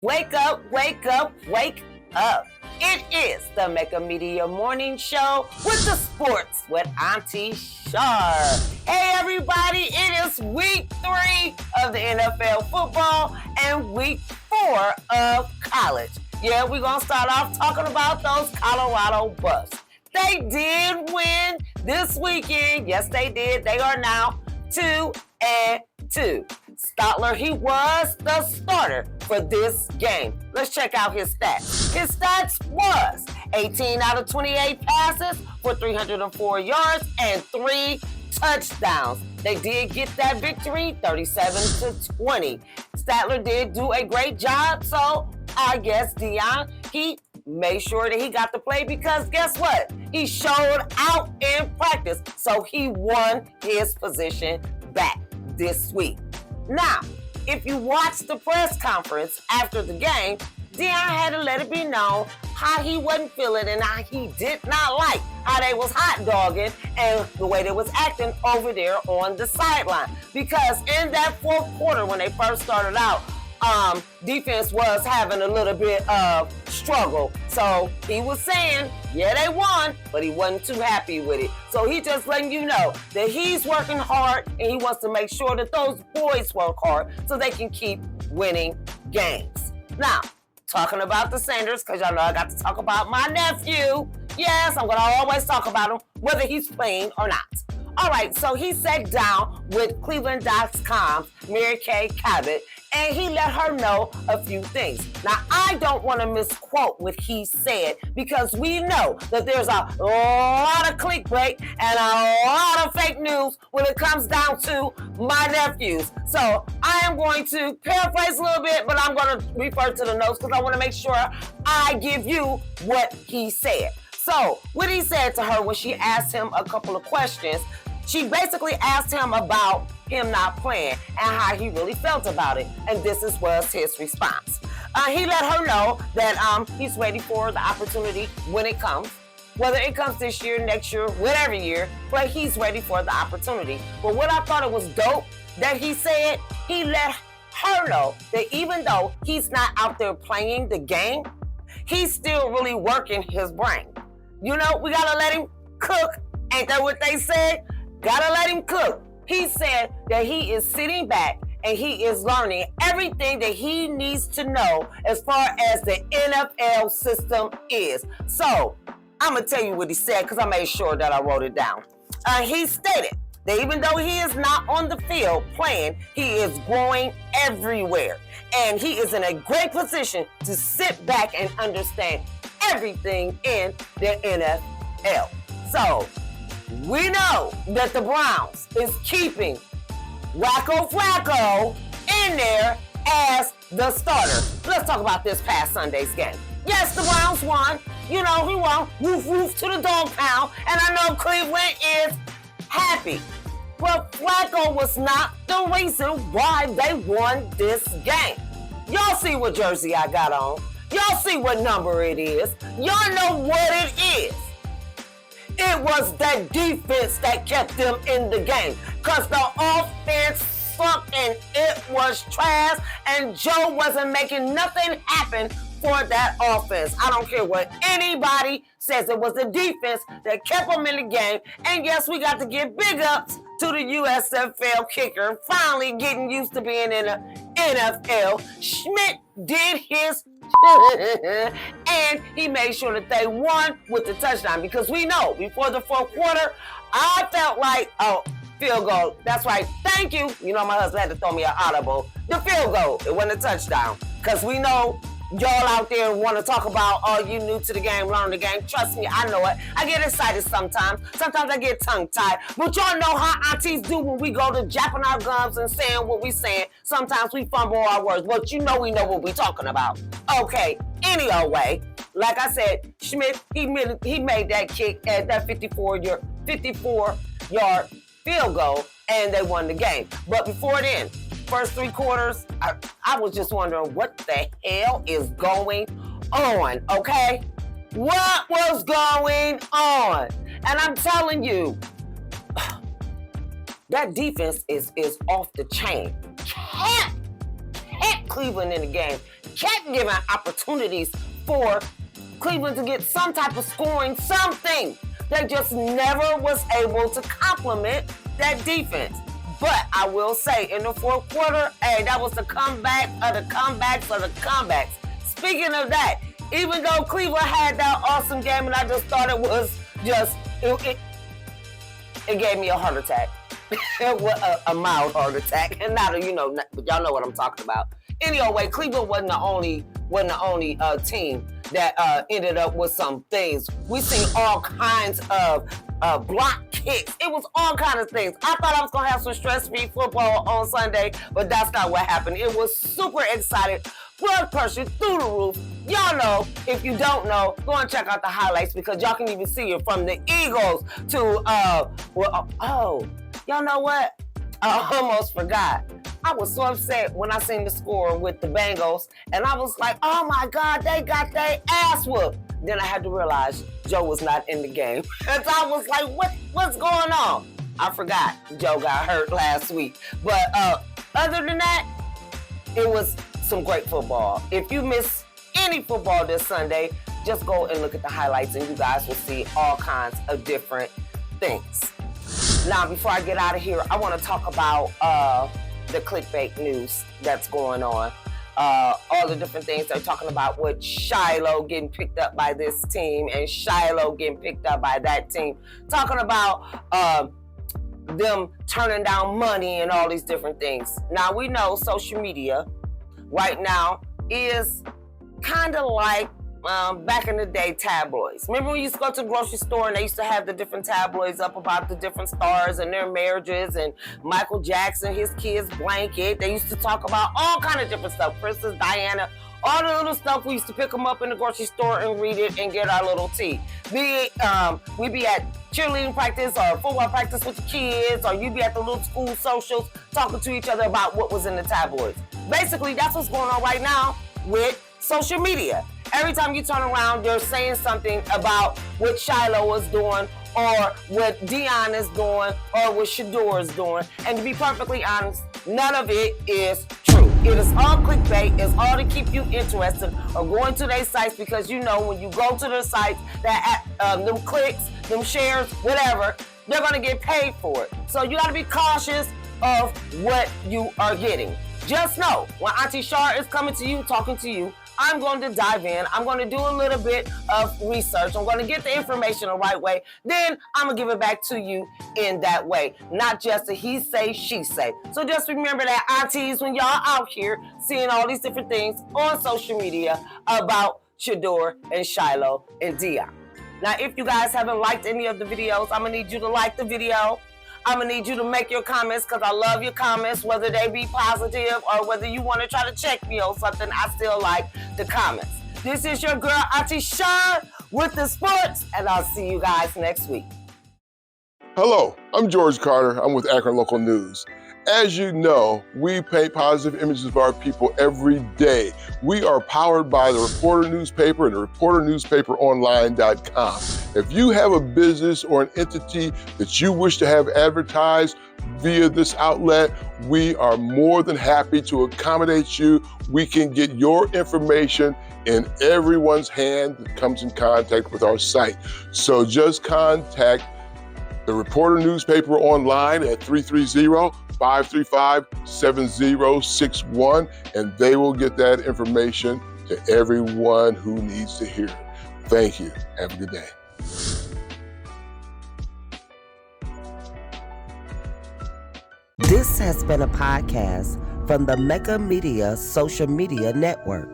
Wake up, wake up, wake up. It is the Mecca Media Morning Show with the sports with Auntie Shar. Hey everybody, it is week 3 of the NFL football and week 4 of college. Yeah, we're going to start off talking about those Colorado Buffs. They did win this weekend. Yes, they did. They are now 2-2. Stotler, he was the starter for this game. Let's check out his stats. His stats was 18 out of 28 passes for 304 yards and 3 touchdowns. They did get that victory, 37-20. Statler did do a great job, so I guess Deion, he made sure that he got to play because guess what? He showed out in practice, so he won his position back this week. Now, if you watch the press conference after the game, Deion had to let it be known how he wasn't feeling and how he did not like how they was hot dogging and the way they was acting over there on the sideline. Because in that fourth quarter when they first started out, defense was having a little bit of struggle. So he was saying, yeah, they won, but he wasn't too happy with it. So he just letting you know that he's working hard and he wants to make sure that those boys work hard so they can keep winning games. Now, talking about the Sanders, because y'all know I got to talk about my nephew. Yes, I'm going to always talk about him, whether he's playing or not. All right, so he sat down with Cleveland.com's Mary Kay Cabot, and he let her know a few things. Now, I don't want to misquote what he said because we know that there's a lot of clickbait and a lot of fake news when it comes down to my nephews. So I am going to paraphrase a little bit, but I'm going to refer to the notes because I want to make sure I give you what he said. So what he said to her when she asked him a couple of questions, she basically asked him about him not playing and how he really felt about it. And this was his response. He let her know that he's ready for the opportunity when it comes. Whether it comes this year, next year, whatever year, but he's ready for the opportunity. But what I thought it was dope that he said, he let her know that even though he's not out there playing the game, he's still really working his brain. You know, we gotta let him cook. Ain't that what they said? Gotta let him cook. He said that he is sitting back and he is learning everything that he needs to know as far as the NFL system is. So, I'm gonna tell you what he said because I made sure that I wrote it down. He stated that even though he is not on the field playing, he is growing everywhere. And he is in a great position to sit back and understand everything in the NFL. So, we know that the Browns is keeping Wacko Flacco in there as the starter. Let's talk about this past Sunday's game. Yes, the Browns won. You know, he won. Woof, woof to the dog pound. And I know Cleveland is happy. But Flacco was not the reason why they won this game. Y'all see what jersey I got on. Y'all see what number it is. Y'all know what it is. It was that defense that kept them in the game. Because the offense sucked and it was trash. And Joe wasn't making nothing happen for that offense. I don't care what anybody says. It was the defense that kept them in the game. And yes, we got to give big ups to the USFL kicker. Finally getting used to being in the NFL. Schmidt did his and he made sure that they won with the touchdown because we know before the fourth quarter, I felt like, oh, field goal. That's right. Thank you. You know, my husband had to throw me an audible. The field goal. It wasn't a touchdown because we know y'all out there want to talk about, oh, you new to the game, learn the game. Trust me, I know it. I get excited sometimes. Sometimes I get tongue-tied. But y'all know how aunties do when we go to japping our gums and saying what we saying. Sometimes we fumble our words. But you know we know what we talking about. Okay, anyway, like I said, Schmidt, he made that kick at that 54-yard field goal, and they won the game. But before then, first 3 quarters, I was just wondering what the hell is going on, okay? What was going on? And I'm telling you, that defense is off the chain. Kept Cleveland in the game. kept giving opportunities for Cleveland to get some type of scoring, something. They just never was able to complement that defense. But I will say, in the fourth quarter, hey, that was the comeback of the comebacks of the comebacks. Speaking of that, even though Cleveland had that awesome game, and I just thought it was just, it gave me a heart attack. a mild heart attack, and not y'all know what I'm talking about. Anyway, Cleveland wasn't the only team that ended up with some things. We seen all kinds of block kicks. It was all kinds of things. I thought I was gonna have some stress-free football on Sunday, but that's not what happened. It was super excited, blood pressure through the roof. Y'all know, if you don't know, go and check out the highlights because y'all can even see it from the Eagles to y'all know what? I almost forgot. I was so upset when I seen the score with the Bengals, and I was like, oh my God, they got their ass whooped. Then I had to realize Joe was not in the game. And so I was like, what's going on? I forgot Joe got hurt last week. But other than that, it was some great football. If you miss any football this Sunday, just go and look at the highlights and you guys will see all kinds of different things. Now, before I get out of here, I want to talk about the clickbait news that's going on. All the different things they're talking about with Shiloh getting picked up by this team and Shiloh getting picked up by that team. Talking about them turning down money and all these different things. Now, we know social media right now is kind of like back in the day, tabloids. Remember when you used to go to the grocery store and they used to have the different tabloids up about the different stars and their marriages and Michael Jackson, his kids' blanket. They used to talk about all kind of different stuff. Princess Diana, all the little stuff. We used to pick them up in the grocery store and read it and get our little tea. We be at cheerleading practice or football practice with the kids, or you be at the little school socials talking to each other about what was in the tabloids. Basically, that's what's going on right now with social media. Every time you turn around, they're saying something about what Shiloh is doing or what Deion is doing or what Shedeur is doing. And to be perfectly honest, none of it is true. It is all clickbait. It's all to keep you interested or going to their sites because you know when you go to their sites, that them clicks, them shares, whatever, they're going to get paid for it. So you got to be cautious of what you are getting. Just know, when Auntie Shar is coming to you, talking to you, I'm going to dive in. I'm going to do a little bit of research. I'm going to get the information the right way. Then I'm going to give it back to you in that way. Not just a he say, she say. So just remember that, aunties, when y'all out here seeing all these different things on social media about Shedeur and Shiloh and Deion. Now, if you guys haven't liked any of the videos, I'm going to need you to like the video. I'm going to need you to make your comments because I love your comments, whether they be positive or whether you want to try to check me on something. I still like the comments. This is your girl, Auntie Shar, with the sports, and I'll see you guys next week. Hello, I'm George Carter. I'm with Akron Local News. As you know, we paint positive images of our people every day. We are powered by the Reporter newspaper and the reporternewspaperonline.com. If you have a business or an entity that you wish to have advertised via this outlet, we are more than happy to accommodate you. We can get your information in everyone's hand that comes in contact with our site. So just contact the Reporter newspaper online at 330-535-7061, and they will get that information to everyone who needs to hear it. Thank you. Have a good day. This has been a podcast from the Mecca Media Social Media Network.